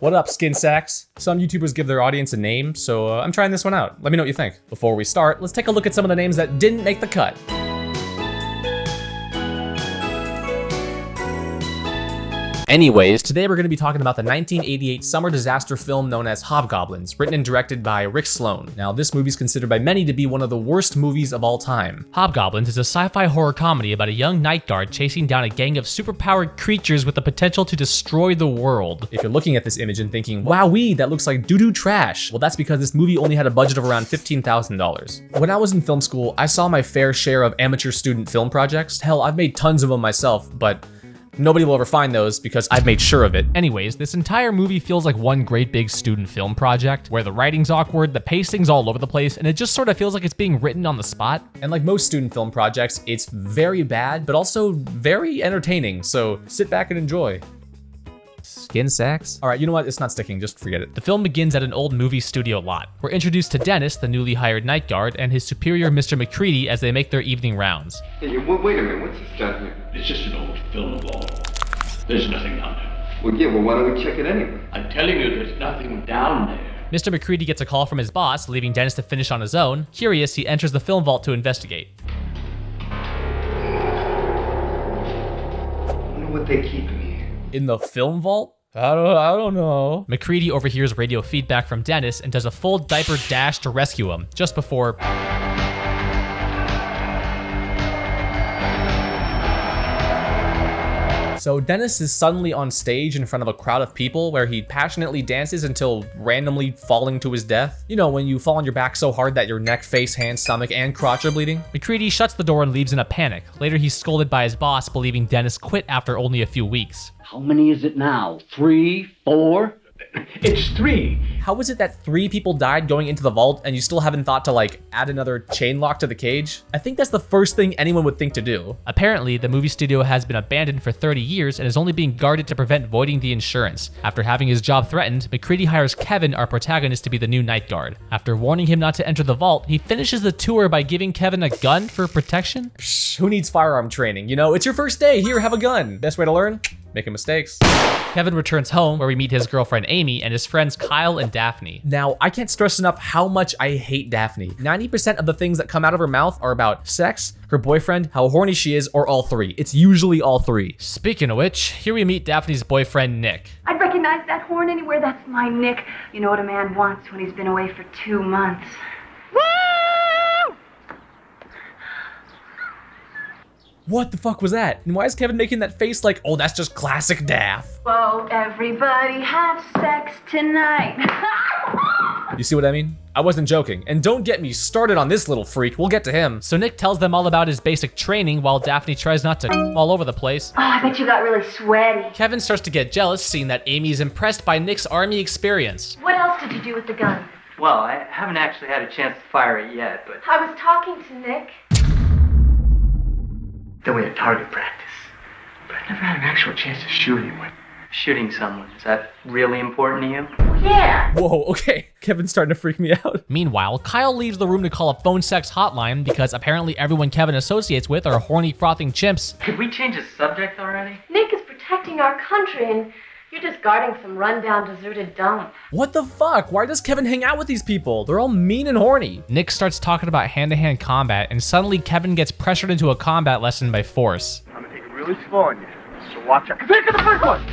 What up, skin sacks? Some YouTubers give their audience a name, so I'm trying this one out. Let me know what you think. Before we start, let's take a look at some of the names that didn't make the cut. Anyways, today we're going to be talking about the 1988 summer disaster film known as Hobgoblins, written and directed by Rick Sloan. Now, this movie is considered by many to be one of the worst movies of all time. Hobgoblins is a sci-fi horror comedy about a young night guard chasing down a gang of superpowered creatures with the potential to destroy the world. If you're looking at this image and thinking, wowee, that looks like doo-doo trash, well, that's because this movie only had a budget of around $15,000. When I was in film school, I saw my fair share of amateur student film projects. Hell, I've made tons of them myself, but nobody will ever find those because I've made sure of it. Anyways, this entire movie feels like one great big student film project where the writing's awkward, the pacing's all over the place, and it just sort of feels like it's being written on the spot. And like most student film projects, it's very bad, but also very entertaining, so sit back and enjoy. Skin sacks? All right, you know what? It's not sticking, just forget it. The film begins at an old movie studio lot. We're introduced to Dennis, the newly hired night guard, and his superior, Mr. McCready, as they make their evening rounds. Hey, wait a minute, what's this down here? It's just an old film vault. There's nothing down there. Well, yeah, well, why don't we check it anyway? I'm telling you, there's nothing down there. Mr. McCready gets a call from his boss, leaving Dennis to finish on his own. Curious, he enters the film vault to investigate. I wonder what they keep in here. In the film vault? I don't know. McCready overhears radio feedback from Dennis and does a full diaper dash to rescue him, just before... So Dennis is suddenly on stage in front of a crowd of people where he passionately dances until randomly falling to his death. You know, when you fall on your back so hard that your neck, face, hands, stomach, and crotch are bleeding. McCready shuts the door and leaves in a panic. Later, he's scolded by his boss, believing Dennis quit after only a few weeks. How many is it now? 3, 4? It's 3. How is it that 3 people died going into the vault and you still haven't thought to like add another chain lock to the cage? I think that's the first thing anyone would think to do. Apparently, the movie studio has been abandoned for 30 years and is only being guarded to prevent voiding the insurance. After having his job threatened, McCready hires Kevin, our protagonist, to be the new night guard. After warning him not to enter the vault, he finishes the tour by giving Kevin a gun for protection. Psh, who needs firearm training? You know, it's your first day, here, have a gun. Best way to learn? Making mistakes. Kevin returns home where we meet his girlfriend Amy and his friends Kyle and Daphne. Now, I can't stress enough how much I hate Daphne. 90% of the things that come out of her mouth are about sex, her boyfriend, how horny she is, or all 3. It's usually all 3. Speaking of which, here we meet Daphne's boyfriend Nick. I'd recognize that horn anywhere. That's my Nick. You know what a man wants when he's been away for 2 months. What the fuck was that? And why is Kevin making that face like, oh, that's just classic Daph? Whoa, everybody have sex tonight. You see what I mean? I wasn't joking. And don't get me started on this little freak. We'll get to him. So Nick tells them all about his basic training while Daphne tries not to all over the place. Oh, I bet you got really sweaty. Kevin starts to get jealous seeing that Amy is impressed by Nick's army experience. What else did you do with the gun? Well, I haven't actually had a chance to fire it yet, but I was talking to Nick. then we had target practice. But I've never had an actual chance to shoot anyone. Shooting someone, is that really important to you? Oh, yeah. Whoa, okay. Kevin's starting to freak me out. Meanwhile, Kyle leaves the room to call a phone sex hotline because apparently everyone Kevin associates with are horny, frothing chimps. Could we change the subject already? Nick is protecting our country and you're just guarding some rundown, deserted dump. What the fuck? Why does Kevin hang out with these people? They're all mean and horny. Nick starts talking about hand-to-hand combat, and suddenly Kevin gets pressured into a combat lesson by force. I'm gonna take it really slow on you, so watch out. Think of the first one!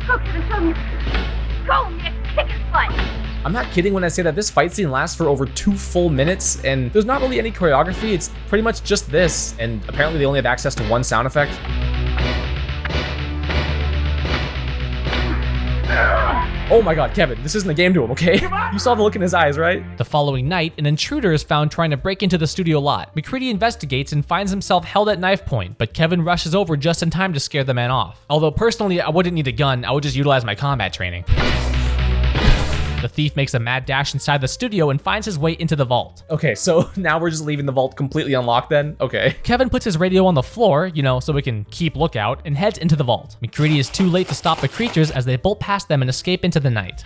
Go, Kevin, show me. Go, Nick, kick his butt. I'm not kidding when I say that this fight scene lasts for over 2 full minutes, and there's not really any choreography. It's pretty much just this, and apparently they only have access to 1 sound effect. Oh my god, Kevin, this isn't a game to him, okay? You saw the look in his eyes, right? The following night, an intruder is found trying to break into the studio lot. McCready investigates and finds himself held at knife point, but Kevin rushes over just in time to scare the man off. Although personally, I wouldn't need a gun, I would just utilize my combat training. The thief makes a mad dash inside the studio and finds his way into the vault. Okay, so now we're just leaving the vault completely unlocked then? Okay. Kevin puts his radio on the floor, you know, so we can keep lookout, and heads into the vault. McCready is too late to stop the creatures as they bolt past them and escape into the night.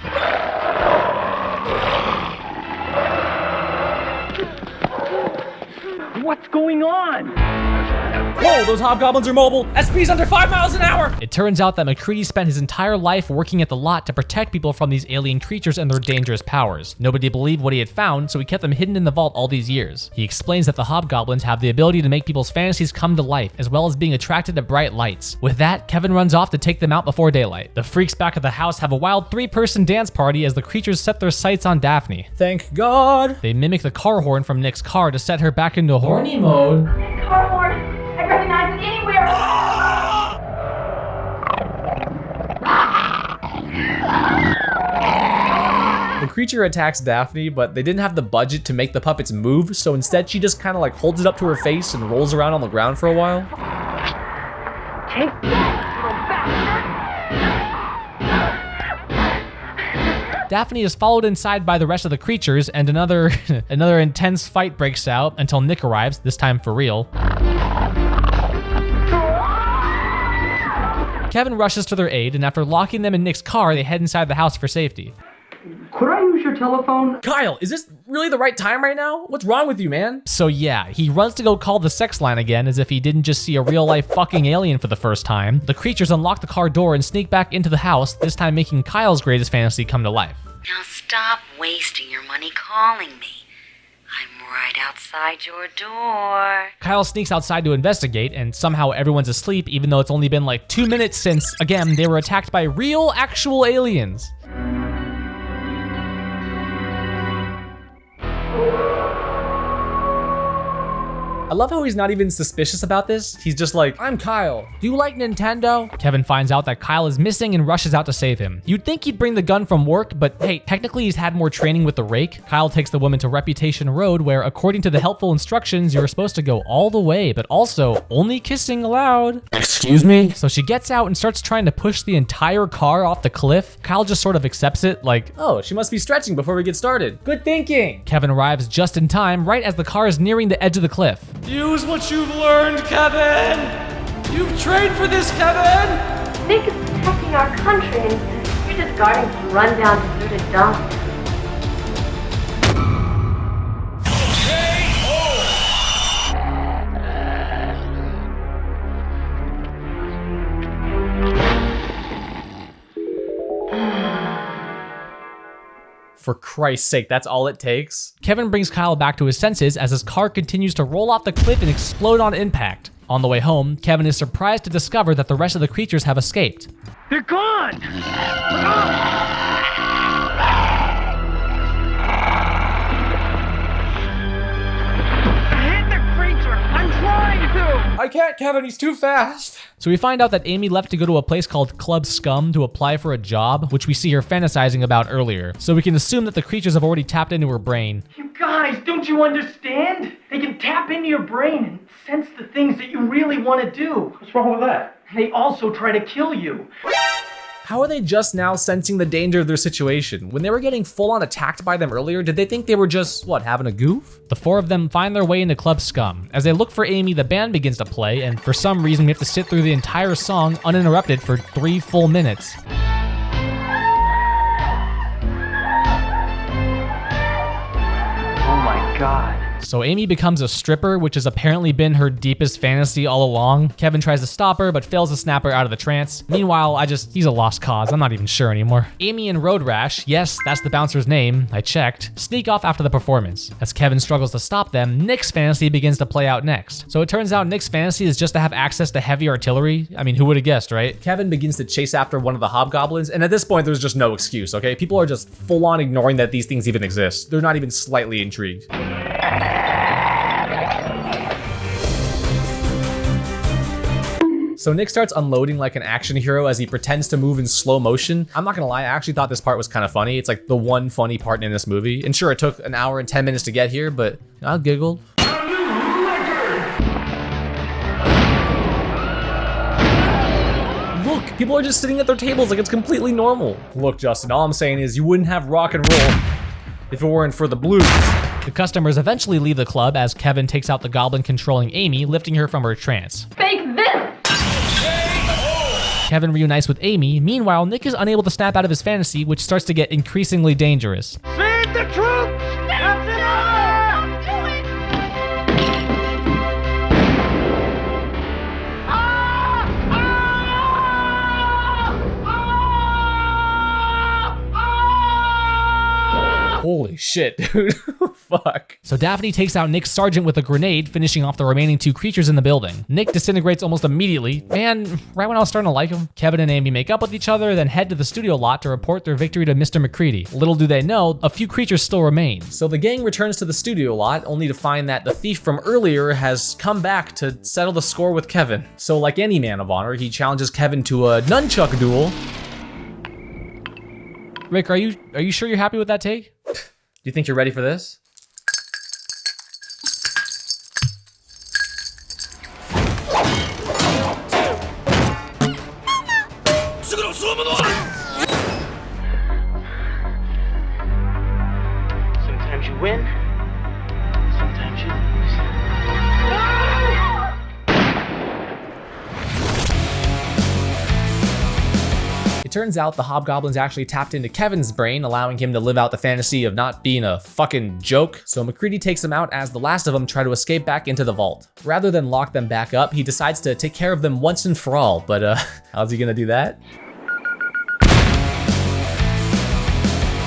What's going on? Whoa, those hobgoblins are mobile. SP's under 5 miles an hour. It turns out that McCready spent his entire life working at the lot to protect people from these alien creatures and their dangerous powers. Nobody believed what he had found, so he kept them hidden in the vault all these years. He explains that the hobgoblins have the ability to make people's fantasies come to life, as well as being attracted to bright lights. With that, Kevin runs off to take them out before daylight. The freaks back at the house have a wild 3-person dance party as the creatures set their sights on Daphne. Thank God. They mimic the car horn from Nick's car to set her back into horny mode. Car horn. I recognize it anywhere. The creature attacks Daphne, but they didn't have the budget to make the puppets move, so instead she just kind of like holds it up to her face and rolls around on the ground for a while. Take that, little bastard. Daphne is followed inside by the rest of the creatures, and another intense fight breaks out until Nick arrives, this time for real. Kevin rushes to their aid, and after locking them in Nick's car, they head inside the house for safety. Could I use your telephone? Kyle, is this really the right time right now? What's wrong with you, man? So yeah, he runs to go call the sex line again as if he didn't just see a real-life fucking alien for the first time. The creatures unlock the car door and sneak back into the house, this time making Kyle's greatest fantasy come to life. Now stop wasting your money calling me. I'm right outside your door. Kyle sneaks outside to investigate, and somehow everyone's asleep even though it's only been like 2 minutes since, again, they were attacked by real, actual aliens. I love how he's not even suspicious about this. He's just like, I'm Kyle. Do you like Nintendo? Kevin finds out that Kyle is missing and rushes out to save him. You'd think he'd bring the gun from work, but hey, technically he's had more training with the rake. Kyle takes the woman to Reputation Road, where according to the helpful instructions, you're supposed to go all the way, but also only kissing allowed. Excuse me? So she gets out and starts trying to push the entire car off the cliff. Kyle just sort of accepts it, like, oh, she must be stretching before we get started. Good thinking. Kevin arrives just in time, right as the car is nearing the edge of the cliff. Use what you've learned, Kevin! You've trained for this, Kevin! Nick is protecting our country, and you're just guarding some rundown, deserted dump. For Christ's sake, that's all it takes? Kevin brings Kyle back to his senses as his car continues to roll off the cliff and explode on impact. On the way home, Kevin is surprised to discover that the rest of the creatures have escaped. They're gone! Hit the creature! I'm trying to! I can't, Kevin, he's too fast. So we find out that Amy left to go to a place called Club Scum to apply for a job, which we see her fantasizing about earlier. So we can assume that the creatures have already tapped into her brain. You guys, don't you understand? They can tap into your brain and sense the things that you really want to do. What's wrong with that? They also try to kill you. How are they just now sensing the danger of their situation? When they were getting full-on attacked by them earlier, did they think they were just, what, having a goof? The four of them find their way into Club Scum. As they look for Amy, the band begins to play, and for some reason we have to sit through the entire song uninterrupted for 3 full minutes. Oh my God. So Amy becomes a stripper, which has apparently been her deepest fantasy all along. Kevin tries to stop her, but fails to snap her out of the trance. Meanwhile, he's a lost cause. I'm not even sure anymore. Amy and Road Rash, yes, that's the bouncer's name, I checked, sneak off after the performance. As Kevin struggles to stop them, Nick's fantasy begins to play out next. So it turns out Nick's fantasy is just to have access to heavy artillery. I mean, who would have guessed, right? Kevin begins to chase after one of the hobgoblins, and at this point, there's just no excuse, okay? People are just full-on ignoring that these things even exist. They're not even slightly intrigued. So Nick starts unloading like an action hero as he pretends to move in slow motion. I'm not gonna lie, I actually thought this part was kind of funny. It's like the one funny part in this movie. And sure, it took an hour and 10 minutes to get here, but I giggled. Look, people are just sitting at their tables like it's completely normal. Look, Justin, all I'm saying is you wouldn't have rock and roll if it weren't for the blues. The customers eventually leave the club as Kevin takes out the goblin controlling Amy, lifting her from her trance. Fake this! Kevin reunites with Amy. Meanwhile, Nick is unable to snap out of his fantasy, which starts to get increasingly dangerous. Feed the troops! That's it all! Holy shit, dude. Fuck. So Daphne takes out Nick's sergeant with a grenade, finishing off the remaining 2 creatures in the building. Nick disintegrates almost immediately, and right when I was starting to like him, Kevin and Amy make up with each other, then head to the studio lot to report their victory to Mr. McCready. Little do they know, a few creatures still remain. So the gang returns to the studio lot, only to find that the thief from earlier has come back to settle the score with Kevin. So like any man of honor, he challenges Kevin to a nunchuck duel. Rick, are you sure you're happy with that take? Do you think you're ready for this? Sometimes you win, sometimes you lose. It turns out the Hobgoblins actually tapped into Kevin's brain, allowing him to live out the fantasy of not being a fucking joke. So McCready takes him out as the last of them try to escape back into the vault. Rather than lock them back up, he decides to take care of them once and for all, but how's he gonna do that?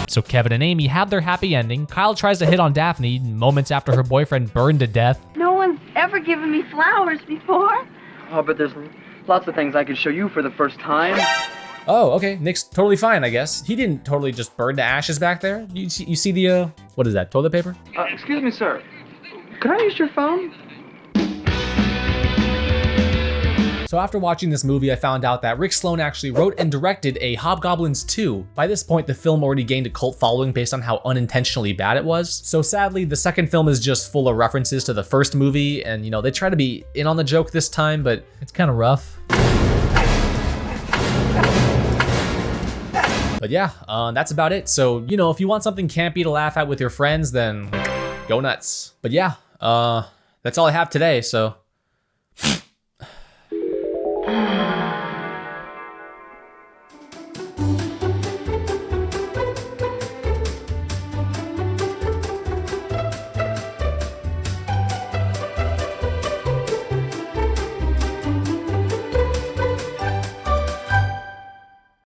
So Kevin and Amy have their happy ending. Kyle tries to hit on Daphne moments after her boyfriend burned to death. No one's ever given me flowers before. Oh, but there's lots of things I could show you for the first time. Oh, okay, Nick's totally fine, I guess. He didn't totally just burn to ashes back there. You see the, what is that, toilet paper? Excuse me, sir. Could I use your phone? So after watching this movie, I found out that Rick Sloan actually wrote and directed a Hobgoblins 2. By this point, the film already gained a cult following based on how unintentionally bad it was. So sadly, the second film is just full of references to the first movie, and you know, they try to be in on the joke this time, but it's kind of rough. But yeah, that's about it. So, you know, if you want something campy to laugh at with your friends, then go nuts. But yeah, that's all I have today, so